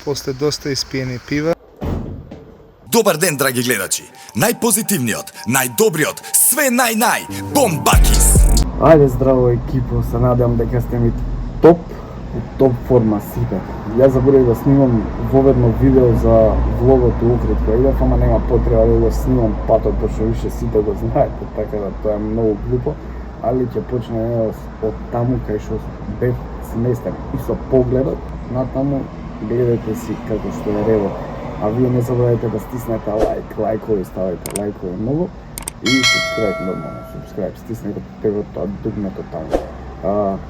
После доста испиени пива. Добар ден, драги гледачи! Најпозитивниот, најдобриот, све нај-нај, Бомбакис! Ајде, здраво екипо, се надевам дека сте ми топ, у топ форма сите. Јас заборавив да снимам воведно видео за влогот у Охридко. Идев, ама нема потреба да го снимам патот, пошто више сите го знаете, така да тоа е многу глупо. Али ќе почнеме од таму кај што бев сместен и со погледот натаму гледате си како што е ревот. А вие не забравяйте да стиснете лайкови, ставите лайкови многу и subscribe нормално, subscribe, стиснете тоа дугмето таму.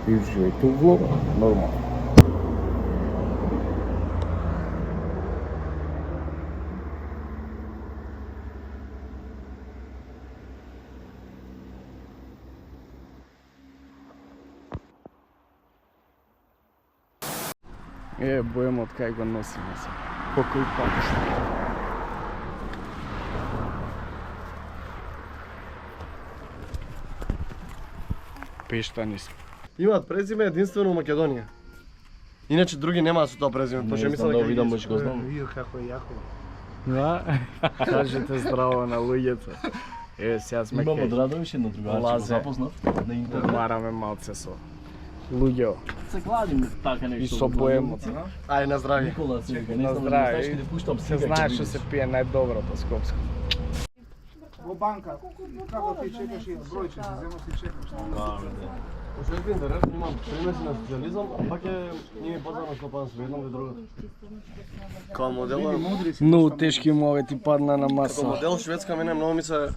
И уживајте у влогот, нормално. Бојам од кај го носиме се. По кој пат? Пештани сме. Имаат презиме единствено у Македонија. Иначе други немаат со тоа презиме, пошто мислам дека видам може го знам. Видо како е јако. Да? Кажете здраво на луѓето. Сега сме Имам од Радовиш едно другарче, го запознав на интернет. Бараме малце со луѓе. Се кладим така нешто. И со боемот. Ај на здравје. Никола се вика, не На знам да здравје. знаеш каде пуштам Се сега. знае што се пие најдоброто скопско. Во банка, како ти чекаш и бројче, се зема си чекаш. Пошто е интересно, имам примеси на социализам, а пак е ние позорно стопан со едно и другото. Као модел, Многу тешки мовети падна на како маса. модел Шведска мене многу ми се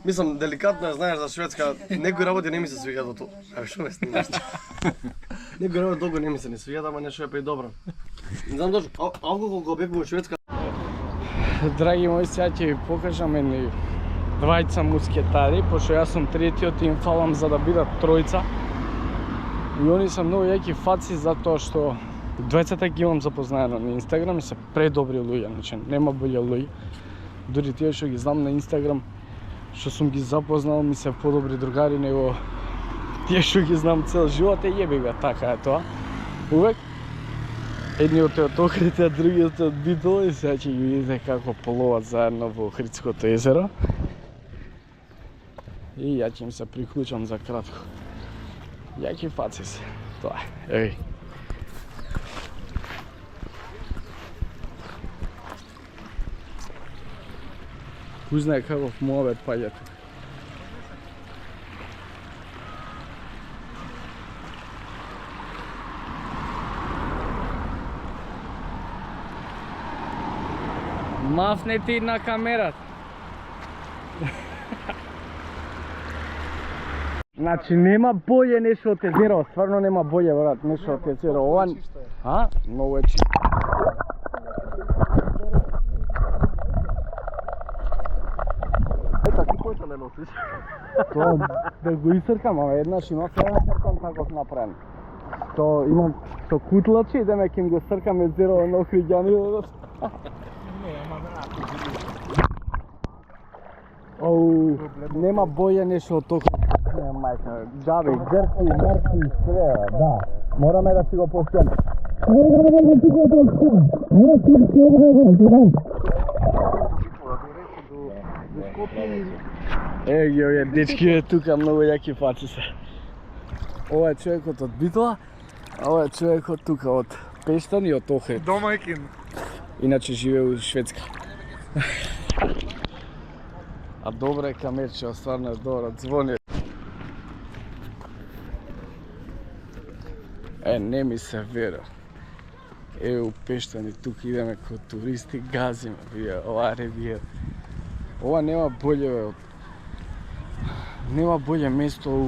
мислам деликатно е, знаеш за Шведска, некои работи не ми се свигаат од тоа. А што ме снимаш? Некои работи долго не ми се не свигаат, ама нешто е па и добро. Не знам точно, алкохол кога бев во Шведска. Драги мои, сега ќе ви покажам едни двајца мускетари, пошто јас сум третиот и им фалам за да бидат тројца. И они се многу јаки фаци затоа што двајцата ги имам запознаено на Инстаграм и се предобри луѓе, значи нема боле луѓе. Дури тие што ги знам на Инстаграм, што сум ги запознал, ми се подобри другари него тие што ги знам цел живот, јеби га, така е тоа. Увек едниот е од Охрид, а другиот е од Битола и сега ќе ги видите како половат заедно во Охридското езеро. И ја ќе им се приклучам за кратко. Јаки фаци се, тоа е, еви. Кој знае каков муабет паѓа тука. Мафне ти на камерата. Значи нема боље нешто од езеро, стварно нема боље брат, нешто од езеро. Ова многу е чисто. Ета, ти којто не носиш? Тоа да го исркам, ама еднаш имав да сркам таков направен. То имам со кутлаче, идеме ќе им го сркам езеро на Охриѓани. Оу, нема боја нешто од тоа. Мајка, џабе, грци, мрци, све, да. Мораме да си го поштијаме. Ги овие дечки тука многу јаки фаци се. Ова е човекот од Битола, а ова е човекот тука од Пештан и од Охрид. Домајкин. Иначе живее у Шведска. А добро е камерче, стварно е добро, звони. Не ми се вера. У Пештани тука идеме ко туристи, газиме, ова ревија. Ова нема боле место у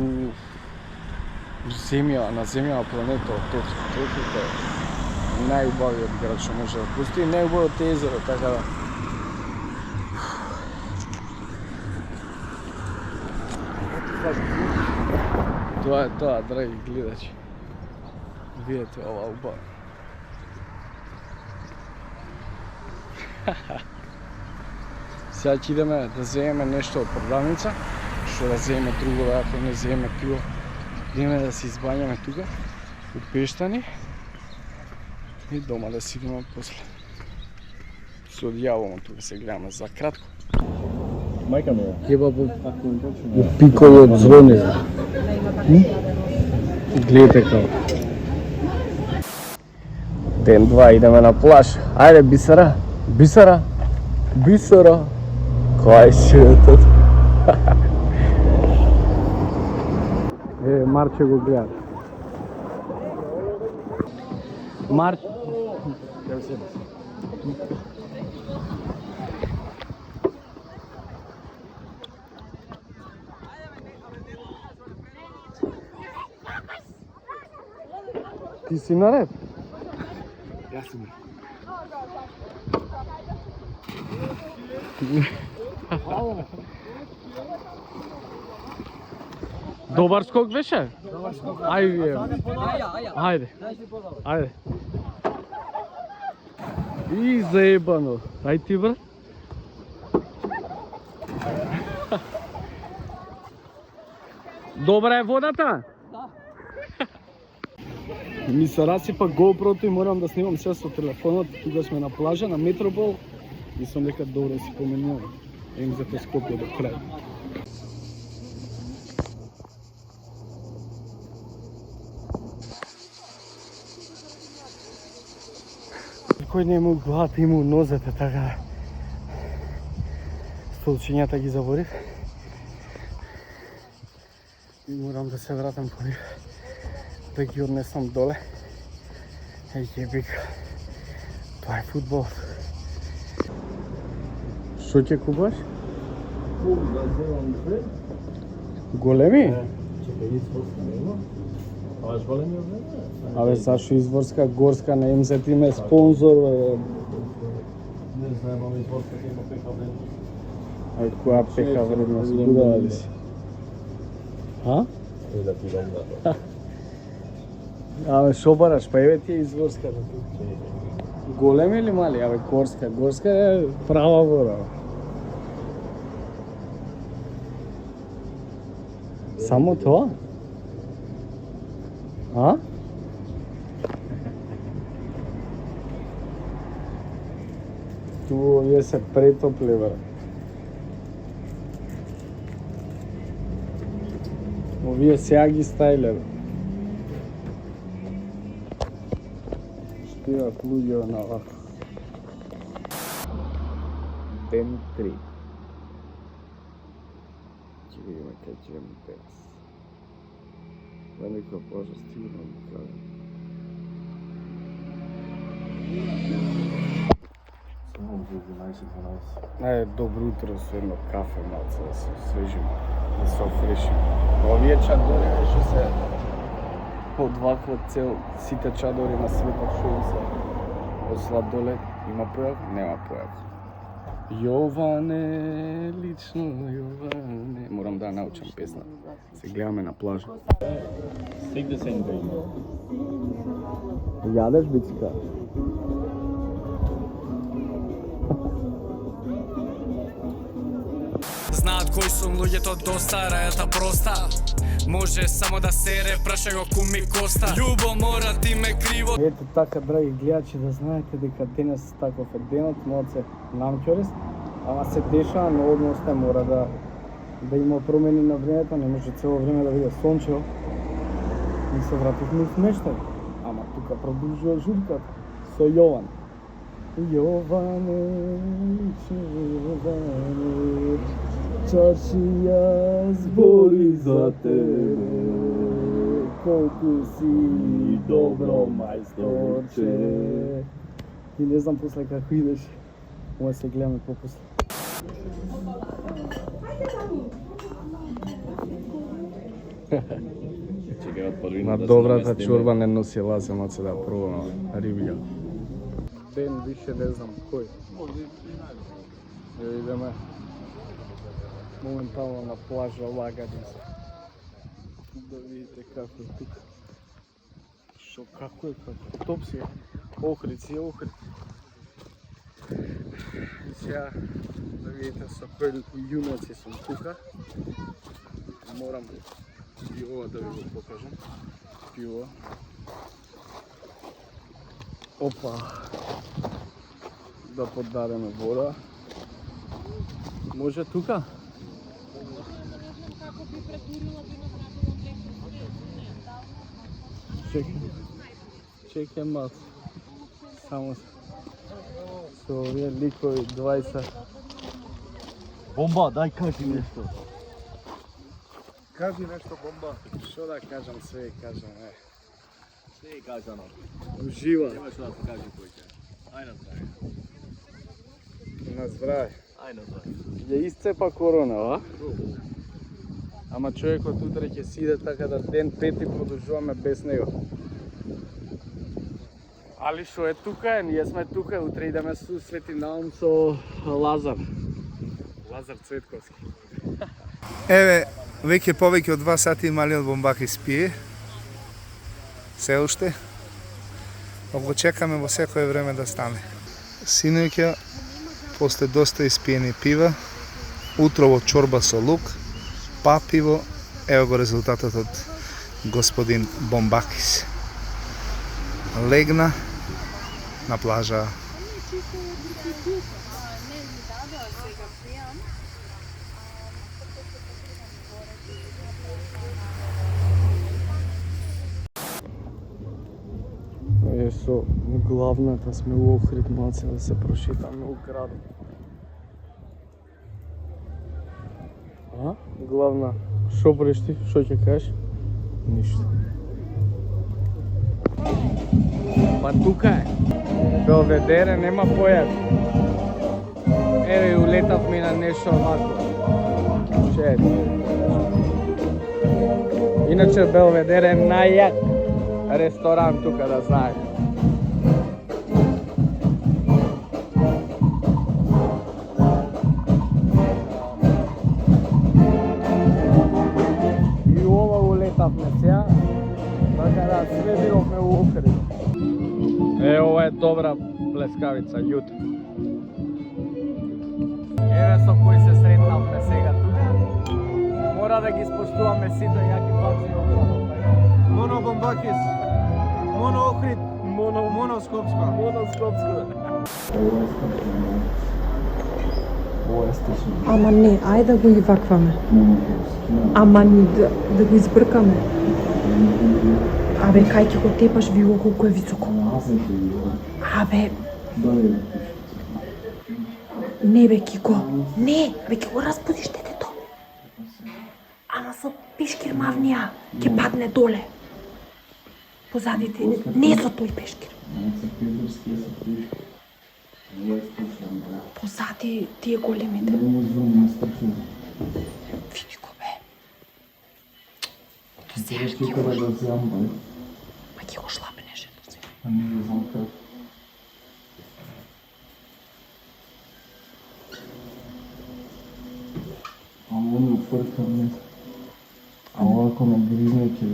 земја, на земја на планета од Охрид е најубавиот град што може да постои, најубавиот езеро, така да. Тоа е тоа, драги гледачи. Видете ова убаво. Сега ќе идеме да земеме нешто од продавница, што да земеме друго, ако не земеме пиво. Идеме да се избањаме тука, у Пештани. И дома да си идеме после. Со дјаволом тука се гледаме за кратко. Майка ми е. Кебаб у пиколот звони. Гледате како. Ден 2 идеме на плаж. Ајде Бисера. Бисера. Бисера. Кој си тоа? Марче го гледа. Марч. Ти си наред? Јас сум. Добар скок беше? Добар скок. Ајде. Ајде. Ајде. И заебано. Ај ти брат. Добра е водата? Да. Ми се расипа GoPro-то и морам да снимам се со телефонот. Тука сме на плажа, на Метропол. И сум дека добро си поменувам. Им за Скопје до крај. Кој не му главата, има нозете, така столчињата ги заборив. И морам да се вратам по нив, да ги однесам доле. Ебик, тоа е фудбал. Шо ќе купаш? Големи? Чекај, изворска нема. Това е големи овде? Абе, зашо изворска, горска, не им се тиме спонзор, бе. Не знаем, ама изворска ќе има пека вредност. Ај, која пека вредност, будала ли си? А? Тој да ти дам да. Абе, шо бараш, па еве ти е изворска. Големи или мали? Абе, горска. Горска е права вода. Само тоа? А? Ту овие се претопли, бе. Овие сега ги стајле, бе. Штиват луѓе на вах. Ден 3. Ќе видиме кај ќе имаме денес. Да некоја плажа стигна ми каде. Добро утро со едно кафе, малце да се освежим, да се офрешим. Овие чадори што се под ваква цел, сите чадори на светот што им се ослат доле, има појав? Нема појав. Јоване, лично Јоване. Морам да научам песна. Се гледаме на плажа. Take the same day. Јадеш бицика? Знаат кои сум луѓето доста, рајата проста. Може само да сере, праша го куми Коста. Љубо мора ти ме криво. Ето така, драги гледачи, да знаете дека денес таков е денот, малце намќорис, ама се дешава, но односта мора да има промени на времето, не може цело време да биде сончево. И се вративме у смештај. Ама тука продолжува журката со Јован. Јоване, лично Јоване, чашија збори за тебе, колку си добро мајсторче. И не знам после како идеш, ова се гледаме попосле. На добрата чорба не носи лазе, маце да пробаме рибја. Ден више не знам кој. Идеме моментално на плажа Лагадис. Да видите како е тука. Шо како е, како топ си е. Охрид си е Охрид. И сега да видите со кои јунаци сум тука. Морам и ова да ви го покажам. Пиво. Опа. Да подадеме вода. Може тука? Чекай малце. Само со овие ликови 20. Бомба, дай кажи нешто. Кажи нещо, бомба. Што да кажам, све кажам, Се е кажано. Ужива. Нема што да се каже којќе. Ај на здравје. На здраве. Ај на здравје. Ја исцепа корона, а? Ама човекот утре ќе си иде така да ден пети продолжуваме без него. Али што е тука, ние сме тука, утре идеме со Свети Наум со Лазар. Лазар Цветковски. Еве, веќе повеќе од 2 сати малиот Бомбаки спие. Се уште. Го чекаме во секое време да стане. Синоќа, после доста испиени пива, утрово чорба со лук, па пиво, ево го резултатот од господин Бомбакис. Легна на плажа. Е со главната сме у Охрид малце да се прошетаме у градот. А? Главна, шо брешти? Шо ќе кажеш? Ништо. Па тука е. Белведере нема појав. Еве улетавме на нешто овако. Че? Иначе Белведере е најјак ресторан тука, да знаеш. И ова улетавме сега, така да све бировме у Охрид. Е, ова е добра плескавица, јут. Еве со кој се сретнавме сега тука. Мора да ги споштуваме сите јаки паци во градот. Моно Бомбакис, Моно Охрид, Моно Скопско. Ама не, ајде да го ивакваме. Ама да го избркаме. Абе, кај ќе го тепаш вило колку е високо? Абе... Не бе, Кико. Не, бе, ќе го разбудиш детето. Ама со пешкир мавнија, ќе падне доле. Позадите, не со тој пешкир. Позади тие големите. Види го бе. До сега ќе го... Ма ќе го шлапнеш до сега. Ама он отврка мне. А овако ме гризне ќе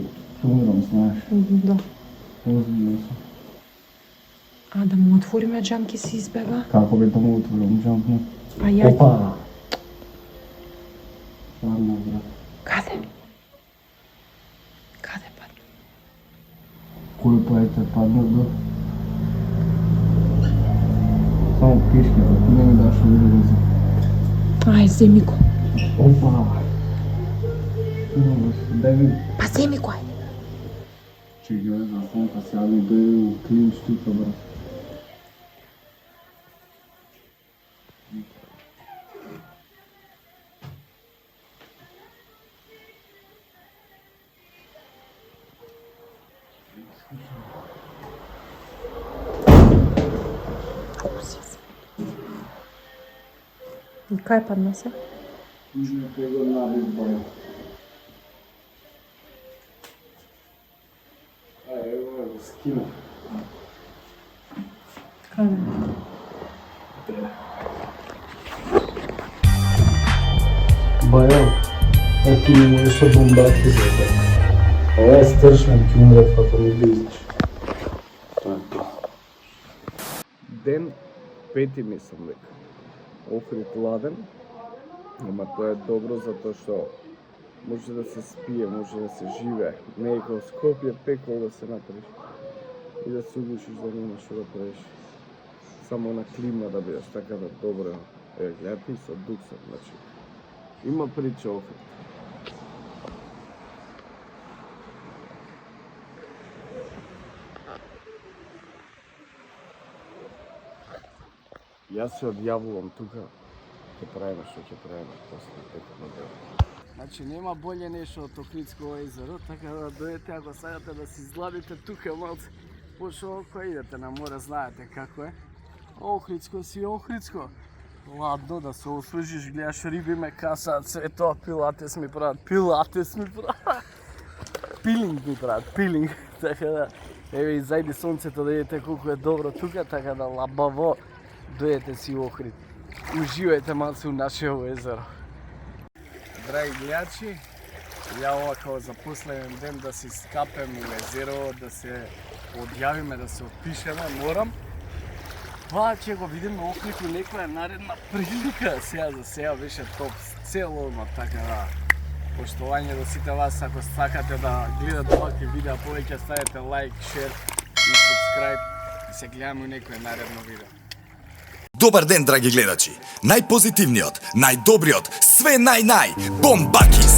умирам, знаеш. Да. Озбилно сум. А да му отвориме джамки си избега? Како бе да му отворам джампно? А ја... Опа! Ладно, брат. Каде? Каде падна? Кој поете падна до? Само пишки, да ти не ми даш улица. Ај, земи го. Опа! Дай ми... Па земи го, ајде. Че ги ove za fonka se javim doјде u klin štuka, brат. И кај падна се? Tužno je tego nabit boja. Aj, evo ga skina. Каде? Bajo, ti ne možeš od Bombaki za to. Ova je stršan, ki umre v automobilić. To je to. Ден пети мислам дека. Охрид ладен, ама тоа е добро затоа што може да се спие, може да се живее. Не е како Скопје пекол да се направиш. и да се одлучиш да нема што да правиш. Само на клима да бидеш така да добро гледати со дукса, значи. Има прича Охрид. Јас се одјавувам тука, ќе правиме што ќе правиме после текот на делот. Значи нема болje нешто од Охридско езеро, така да дојдете ако сакате да си изгладите тука малце. Пошо ако идете на море, знаете како е. Охридско си Охридско. Ладно да се освежиш, гледаш риби ме касаат, све тоа, пилатес ми прават, пилинг ми прават, пилинг. Така да, еве и зајди сонцето да видите колку е добро тука, така да лабаво дојдете си у Охрид. Уживајте малце у нашето езеро. Драги гледачи, ја ова као за последен ден да се скапем у езеро, да се одјавиме, да се отпишеме, морам. Па ќе го видиме Охрид у некоја наредна прилика. Сега беше топ, целосно, така да. Поштовање до сите вас, ако сакате да гледате овакви видеа, повеќе ставете лайк, шер и subscribe и се гледаме у некој наредно видео. Добар ден, драги гледачи! Најпозитивниот, најдобриот, све нај-нај, Бомбакис!